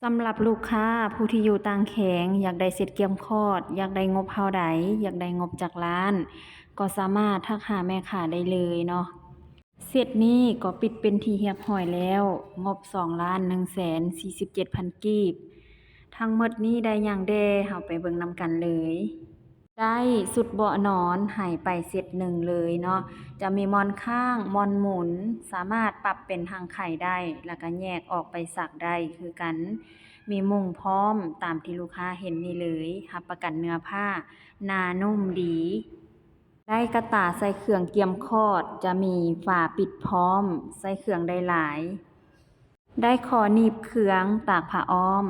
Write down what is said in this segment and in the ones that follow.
สำหรับลูกค้าผู้ที่อยู่ต่างแขงอยากได้เสร็จเกียมคอดอยากได้งบเท่าใดอยากได้งบจากร้านก็สามารถทักหาแม่ค้าได้เลยเนาะเสร็จนี้ก็ปิดเป็นที่เรียบร้อยแล้วงบ2,147,000กีบทั้งหมดนี้ได้หยังแด่เฮาไปเบิ่งนำกันเลยได้สุดเบาะนอนให้ไปเซตหนึ่งเลยเนาะจะมีหมอนข้างหมอนหมุนสามารถปรับเป็นทางไข่ได้แล้วก็แยกออกไปซักได้คือกัน มีมุ้งพร้อมตามที่ลูกค้าเห็นนี่เลยรับประกันเนื้อผ้าหนานุ่มดี ได้กระตายใส่เครื่องเกียมคอดจะมีฝาปิดพร้อมใส่เครื่องได้หลาย ได้คอหนีบเครื่องตากผ้าอ้อม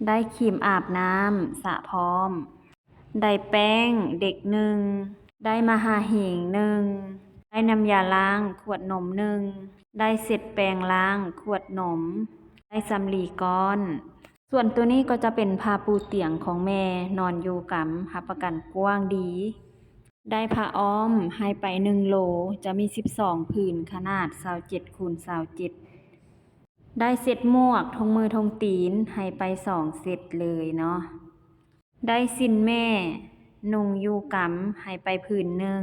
ได้ครีมอาบน้ำสระพร้อม ได้แป้งเด็กหนึ่ง ได้มหาหิงหนึ่ง ได้น้ำยาล้างขวดนมหนึ่ง ได้เสร็จแปรงล้างขวดนม ได้สำลีก้อน ส่วนตัวนี้ก็จะเป็นผ้าปูเตียงของแม่นอนอยู่กำรับประกันกว้างดี ได้ผ้าอ้อมให้ไป1 โหลจะมี12ผืนขนาด27คูณ27ได้เซ็ตหมวกทงมือทงตีนให้ไป2 เซตเลยเนาะได้สิ้นแม่นุ่งอยู่กำให้ไปผืนหนึ่ง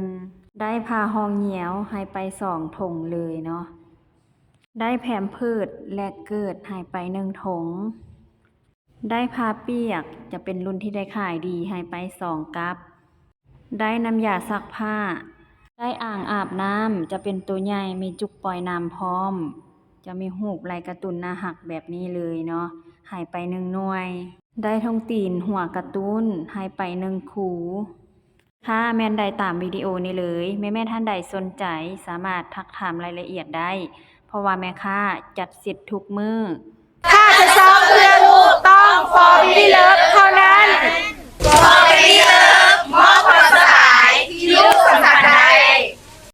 ได้ผ้าห้องเหี่ยวให้ไป2 ถงเลยเนาะได้แผมเพิดและเกิดให้ไป1 ถงได้ผ้าเปียกจะเป็นรุ่นที่ได้ขายดีให้ไป2 กั๊บได้น้ำยาซักผ้าได้อ่างอาบน้ำจะเป็นตัวใหญ่มีจุกปล่อยน้ำพร้อมจะมีรูปลายการ์ตูนน่ารักแบบนี้เลยเนาะให้ไป1 หน่วยได้ทงตีนหัวการ์ตูนให้ไป1 คู่ค่ะแม่นได้ตามวิดีโอนี้เลยแม่ท่านใดสนใจสามารถทักถามรายละเอียดได้เพราะว่าแม่ค้าจัดเสร็จทุกมื้อค่ะจะซ้อ